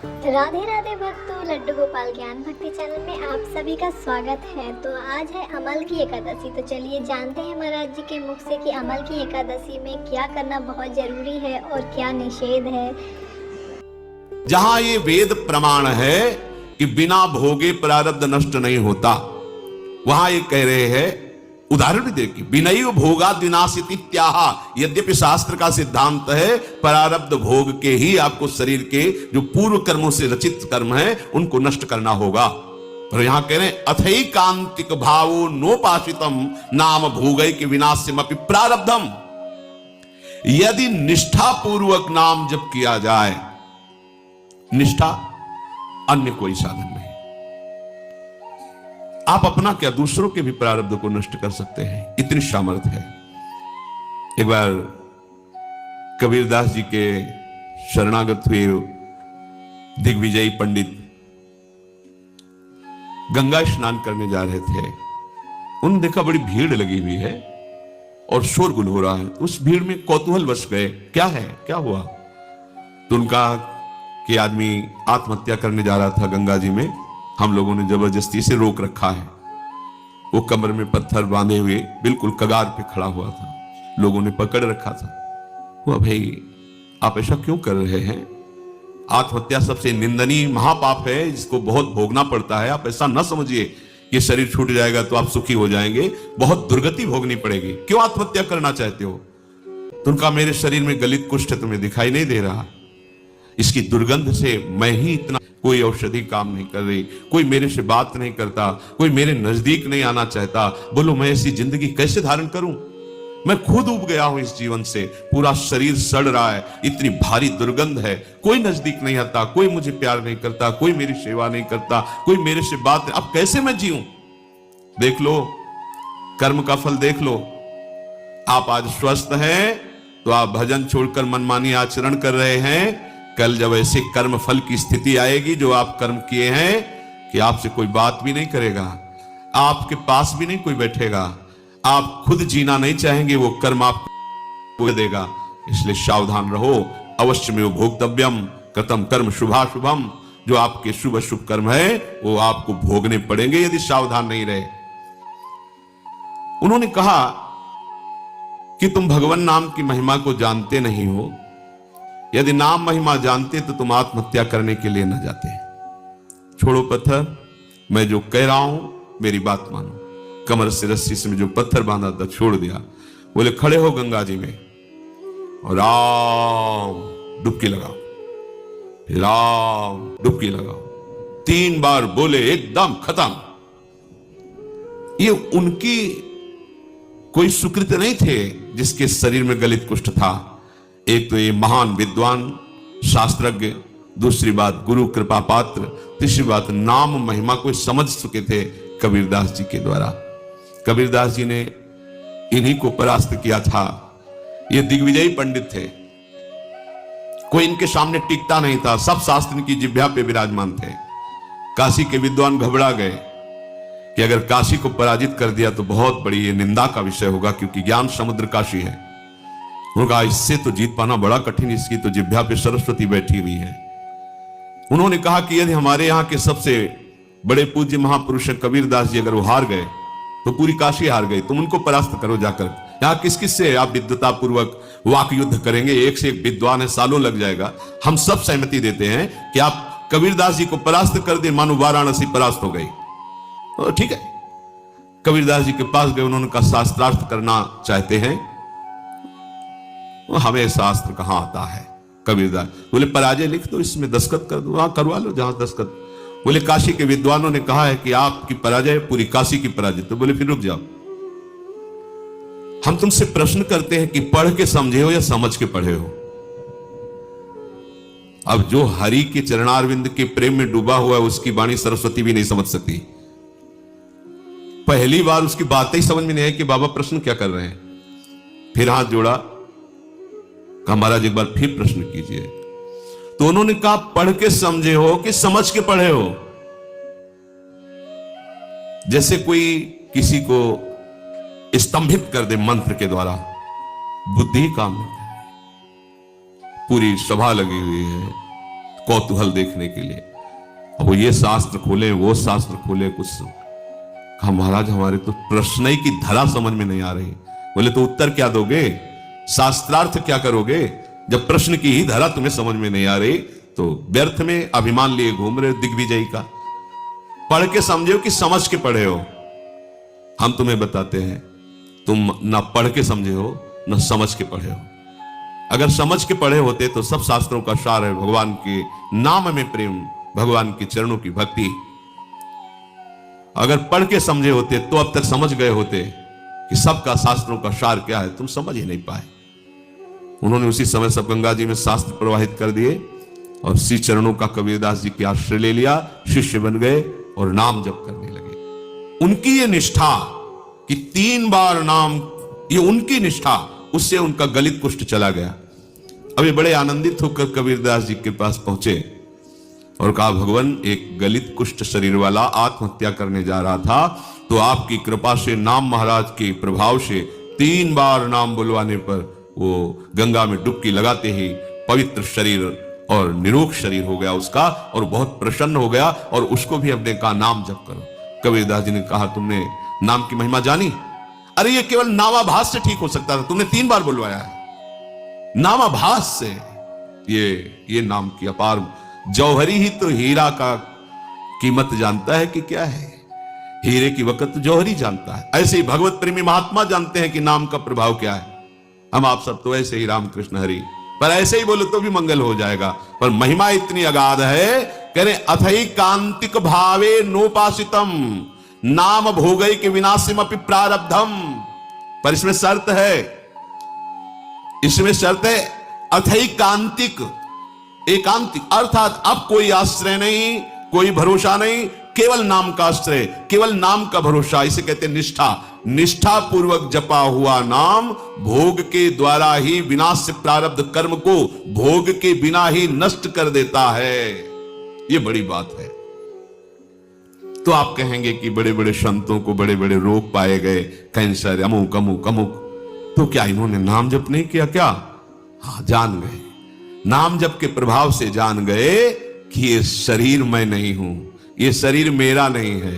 राधे राधे भक्तों, लड्डू गोपाल ज्ञान भक्ति चैनल में आप सभी का स्वागत है। तो आज है अमल की एकादशी। तो चलिए जानते हैं महाराज जी के मुख से कि अमल की एकादशी में क्या करना बहुत जरूरी है और क्या निषेध है। जहां ये वेद प्रमाण है कि बिना भोगे प्रारब्ध नष्ट नहीं होता, वहां ये कह रहे हैं, उदाहरण भी देखिए, बिनैव भोगाद् विनाशयति इत्याह। यद्यपि शास्त्र का सिद्धांत है प्रारब्ध भोग के ही आपको शरीर के जो पूर्व कर्मों से रचित कर्म है उनको नष्ट करना होगा, पर यहां कह रहे हैं अथैकांतिक भावो नोपासितम नाम भोगैक विनाश्यमपि प्रारब्धम। यदि निष्ठा पूर्वक नाम जप किया जाए, निष्ठा अन्य कोई साधन नहीं, आप अपना क्या दूसरों के भी प्रारब्ध को नष्ट कर सकते हैं, इतनी सामर्थ्य है। एक बार कबीरदास जी के शरणागत हुए दिग्विजयी पंडित गंगा स्नान करने जा रहे थे। उन्होंने देखा बड़ी भीड़ लगी हुई है और शोरगुल हो रहा है। उस भीड़ में कौतूहल वश गए, क्या है, क्या हुआ? तो उनका कि आदमी आत्महत्या करने जा रहा था गंगा जी में, हम लोगों ने जबरदस्ती से रोक रखा है। वो कमर में पत्थर बांधे हुए बिल्कुल कगार पे खड़ा हुआ था, लोगों ने पकड़ रखा था। वो भाई आप ऐसा क्यों कर रहे हैं? आत्महत्या सबसे निंदनीय महापाप है, जिसको बहुत भोगना पड़ता है। आप ऐसा ना समझिए कि शरीर छूट जाएगा तो आप सुखी हो जाएंगे, बहुत दुर्गति भोगनी पड़ेगी। क्यों आत्महत्या करना चाहते हो? तो उनका मेरे शरीर में गलित कुष्ठ तुम्हें दिखाई नहीं दे रहा, इसकी दुर्गंध से मैं ही इतना, कोई औषधि काम नहीं कर रही, कोई मेरे से बात नहीं करता, कोई मेरे नजदीक नहीं आना चाहता। बोलो मैं ऐसी जिंदगी कैसे धारण करूं? मैं खुद उब गया हूं इस जीवन से, पूरा शरीर सड़ रहा है, इतनी भारी दुर्गंध है, कोई नजदीक नहीं आता, कोई मुझे प्यार नहीं करता, कोई मेरी सेवा नहीं करता, कोई मेरे से बात नहीं। अब कैसे मैं जीऊं? देख लो, कर्म का फल देख लो। आप आज स्वस्थ हैं तो आप भजन छोड़कर मनमानी आचरण कर रहे हैं। कल जब ऐसे कर्म फल की स्थिति आएगी जो आप कर्म किए हैं कि आपसे कोई बात भी नहीं करेगा, आपके पास भी नहीं कोई बैठेगा, आप खुद जीना नहीं चाहेंगे, वो कर्म आपको देगा। इसलिए सावधान रहो। अवश्य में वो भोक्तव्यम कृतम कर्म शुभाशुभम। जो आपके शुभ शुभ कर्म है वो आपको भोगने पड़ेंगे यदि सावधान नहीं रहे। उन्होंने कहा कि तुम भगवान नाम की महिमा को जानते नहीं हो। यदि नाम महिमा जानते तो तुम आत्महत्या करने के लिए न जाते। छोड़ो पत्थर, मैं जो कह रहा हूं मेरी बात मानो। कमर से रस्सी से जो पत्थर बांधा था छोड़ दिया। बोले खड़े हो गंगा जी में और राम डुबकी लगाओ, राम डुबकी लगाओ। 3 बार बोले, एकदम खत्म। ये उनकी कोई सुकृत नहीं थे जिसके शरीर में गलित कुष्ठ था। एक तो ये महान विद्वान शास्त्रज्ञ, दूसरी बात गुरु कृपा पात्र, तीसरी बात नाम महिमा को समझ चुके थे कबीरदास जी के द्वारा। कबीरदास जी ने इन्हीं को परास्त किया था। ये दिग्विजयी पंडित थे, कोई इनके सामने टिकता नहीं था, सब शास्त्र की जिह्वा पे विराजमान थे। काशी के विद्वान घबरा गए कि अगर काशी को पराजित कर दिया तो बहुत बड़ी निंदा का विषय होगा, क्योंकि ज्ञान समुद्र काशी है। उनका इससे तो जीत पाना बड़ा कठिन, इसकी तो जिह्वा पे सरस्वती बैठी हुई है। उन्होंने कहा कि यदि हमारे यहाँ के सबसे बड़े पूज्य महापुरुष कबीरदास जी अगर वो हार गए तो पूरी काशी हार गई, तुम उनको परास्त करो जाकर। यहाँ किस किस से आप विद्वता पूर्वक वाक युद्ध करेंगे? एक से एक विद्वान है, सालों लग जाएगा। हम सब सहमति देते हैं कि आप कबीरदास जी को परास्त कर दे, मानो वाराणसी परास्त हो गई। तो ठीक है, कबीरदास जी के पास गए, उन्होंने कहा शास्त्रार्थ करना चाहते हैं। हमें शास्त्र कहां आता है? कबीरदास बोले पराजय लिख दो, इसमें दस्तखत कर दो। करवा लो जहां दस्तखत। बोले काशी के विद्वानों ने कहा है कि आपकी पराजय पूरी काशी की पराजय। तो बोले फिर रुक जाओ, हम तुमसे प्रश्न करते हैं कि पढ़ के समझे हो या समझ के पढ़े हो? अब जो हरि के चरणारविंद के प्रेम में डूबा हुआ है उसकी वाणी सरस्वती भी नहीं समझ सकती। पहली बार उसकी बातें ही समझ में नहीं आई कि बाबा प्रश्न क्या कर रहे हैं। फिर हाथ जोड़ा, कहा महाराज एक बार फिर प्रश्न कीजिए। तो उन्होंने कहा पढ़ के समझे हो कि समझ के पढ़े हो? जैसे कोई किसी को स्तंभित कर दे मंत्र के द्वारा, बुद्धि काम नहीं कर रही। पूरी सभा लगी हुई है, कौतूहल देखने के लिए। अब वो ये शास्त्र खोले, वो शास्त्र खोले, कुछ कहा महाराज हमारे तो प्रश्न ही की धरा समझ में नहीं आ रही। बोले तो उत्तर क्या दोगे, शास्त्रार्थ क्या करोगे, जब प्रश्न की ही धरा तुम्हें समझ में नहीं आ रही तो व्यर्थ में अभिमान लिए घूम रहे हो दिग्विजयी का। पढ़ के समझो कि समझ के पढ़े हो। हम तुम्हें बताते हैं तुम ना पढ़ के समझे हो ना समझ के पढ़े हो। अगर समझ के पढ़े होते तो सब शास्त्रों का सार है भगवान के नाम में प्रेम, भगवान के चरणों की भक्ति। अगर पढ़ के समझे होते तो अब तक समझ गए होते कि सबका शास्त्रों का सार क्या है, तुम समझ ही नहीं पाए। उन्होंने उसी समय सब गंगा जी में शास्त्र प्रवाहित कर दिए और श्री चरणों का कबीरदास जी के आश्रय ले लिया, शिष्य बन गए और नाम जप करने लगे। उनकी ये निष्ठा कि 3 बार नाम, ये उनकी निष्ठा, उससे उनका गलित कुष्ठ चला गया। अभी बड़े आनंदित होकर कबीरदास जी के पास पहुंचे और कहा भगवान एक गलित कुष्ठ शरीर वाला आत्महत्या करने जा रहा था, तो आपकी कृपा से नाम महाराज के प्रभाव से 3 बार नाम बुलवाने पर वो गंगा में डुबकी लगाते ही पवित्र शरीर और निरोग शरीर हो गया उसका, और बहुत प्रसन्न हो गया। और उसको भी हमने कहा नाम जप करो। कबीरदास जी ने कहा तुमने नाम की महिमा जानी? अरे ये केवल नामाभास से ठीक हो सकता था, तुमने 3 बार बुलवाया है। नामाभास से ये नाम की अपार, जौहरी ही तो हीरा का कीमत जानता है कि क्या है, हीरे की वक़्त तो जौहरी जानता है। ऐसे ही भगवत प्रेमी महात्मा जानते हैं कि नाम का प्रभाव क्या है। हम आप सब तो ऐसे ही रामकृष्ण हरि, पर ऐसे ही बोलो तो भी मंगल हो जाएगा। पर महिमा इतनी अगाध है, कह रहे अथई कांतिक भावे नोपासितम नाम भोगई के विनाशिम अपि प्रारब्धम। पर इसमें शर्त है, इसमें शर्त है अथई कांतिक, एकांतिक, अर्थात अब कोई आश्रय नहीं, कोई भरोसा नहीं, केवल नाम का आश्रय, केवल नाम का भरोसा। इसे कहते हैं निष्ठा। निष्ठा पूर्वक जपा हुआ नाम भोग के द्वारा ही विनाश प्रारब्ध कर्म को भोग के बिना ही नष्ट कर देता है। यह बड़ी बात है। तो आप कहेंगे कि बड़े बड़े संतों को बड़े बड़े रोग पाए गए, कैंसर, अमुक अमुक अमुक, तो क्या इन्होंने नाम जप नहीं किया क्या? हाँ, जान गए, नाम जप के प्रभाव से जान गए कि ये शरीर मैं नहीं हूं, ये शरीर मेरा नहीं है,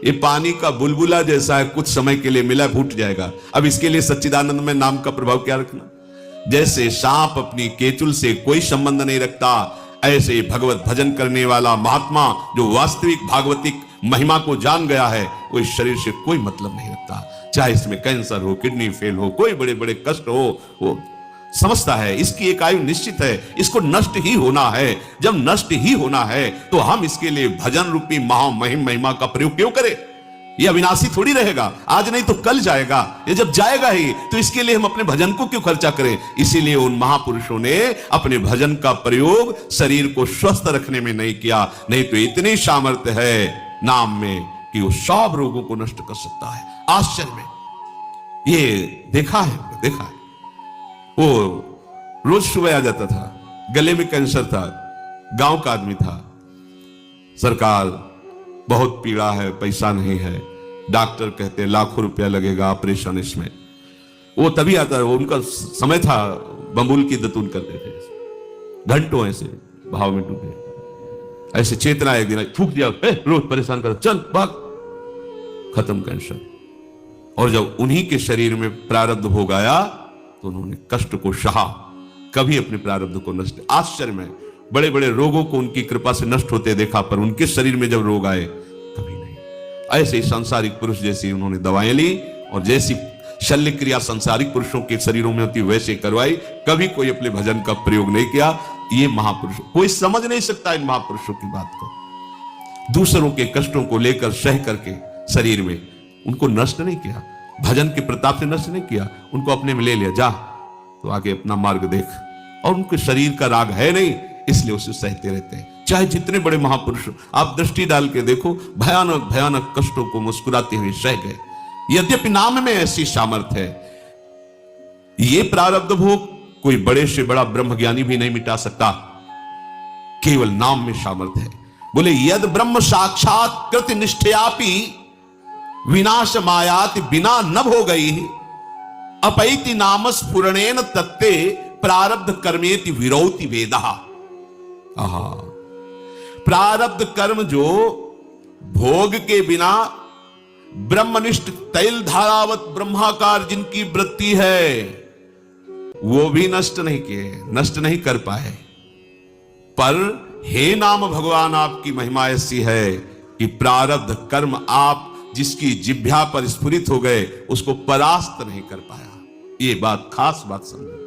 ये पानी का बुलबुला जैसा है, कुछ समय के लिए मिला फूट जाएगा। अब इसके लिए सच्चिदानंद में नाम का प्रभाव क्या रखना? जैसे सांप अपनी केचुल से कोई संबंध नहीं रखता, ऐसे भगवत भजन करने वाला महात्मा जो वास्तविक भागवतिक महिमा को जान गया है, वो इस शरीर से कोई मतलब नहीं रखता। चाहे इसमें कैंसर हो, किडनी फेल हो, कोई बड़े बड़े कष्ट हो, वो समझता है इसकी एक आयु निश्चित है, इसको नष्ट ही होना है। जब नष्ट ही होना है तो हम इसके लिए भजन रूपी महामहिम महिमा का प्रयोग क्यों करें? यह अविनाशी थोड़ी रहेगा, आज नहीं तो कल जाएगा। ये जब जाएगा ही तो इसके लिए हम अपने भजन को क्यों खर्चा करें? इसीलिए उन महापुरुषों ने अपने भजन का प्रयोग शरीर को स्वस्थ रखने में नहीं किया। नहीं तो इतनी सामर्थ्य है नाम में कि वो सब रोगों को नष्ट कर सकता है। आश्चर्य में ये देखा है। वो रोज सुबह आ जाता था, गले में कैंसर था, गांव का आदमी था, सरकार बहुत पीड़ा है, पैसा नहीं है, डॉक्टर कहते लाखों रुपया लगेगा ऑपरेशन इसमें। वो तभी आता है, वो उनका समय था, बम्बुल की दतून करते थे, घंटों ऐसे भाव में डूबे। ऐसे चेतना एक दिन फूक दिया, रोज परेशान कर, चल भाग, खत्म कैंसर। और जब उन्हीं के शरीर में प्रारब्ध भोग आया तो उन्होंने कष्ट को सहा, कभी अपने प्रारब्ध को नष्ट। आश्चर्य में बड़े बड़े रोगों को उनकी कृपा से नष्ट होते देखा, पर उनके शरीर में जब रोग आए कभी नहीं। ऐसे ही सांसारिक पुरुष जैसी उन्होंने दवाएं ली और जैसी शल्य क्रिया सांसारिक पुरुषों के शरीरों में होती वैसे करवाई, कभी कोई अपने भजन का प्रयोग नहीं किया। ये महापुरुष, कोई समझ नहीं सकता इन महापुरुषों की बात को। दूसरों के कष्टों को लेकर सह करके शरीर में उनको नष्ट नहीं किया, भजन के प्रताप से नष्ट नहीं किया, उनको अपने में ले लिया, जा तो आगे अपना मार्ग देख। और उनके शरीर का राग है नहीं, इसलिए उसे सहते रहते हैं। चाहे जितने बड़े महापुरुष आप दृष्टि डाल के देखो, भयानक भयानक कष्टों को मुस्कुराते हुए सह गए। यद्यपि नाम में ऐसी सामर्थ्य है। ये प्रारब्ध भोग कोई बड़े से बड़ा ब्रह्मज्ञानी भी नहीं मिटा सकता, केवल नाम में सामर्थ्य है। बोले यद ब्रह्म साक्षात कृत निष्ठयापि विनाश मायाति बिना न हो गई अपैति नाम स्फुरणेन तत्ते प्रारब्ध कर्मेति विरौति वेदा। प्रारब्ध कर्म जो भोग के बिना ब्रह्मनिष्ठ तैल धारावत ब्रह्माकार जिनकी वृत्ति है, वो भी नष्ट नहीं किए, नष्ट नहीं कर पाए। पर हे नाम भगवान, आपकी महिमा ऐसी है कि प्रारब्ध कर्म आप जिसकी जिह्वा पर स्फुरित हो गए, उसको परास्त नहीं कर पाया। ये बात, खास बात समझो।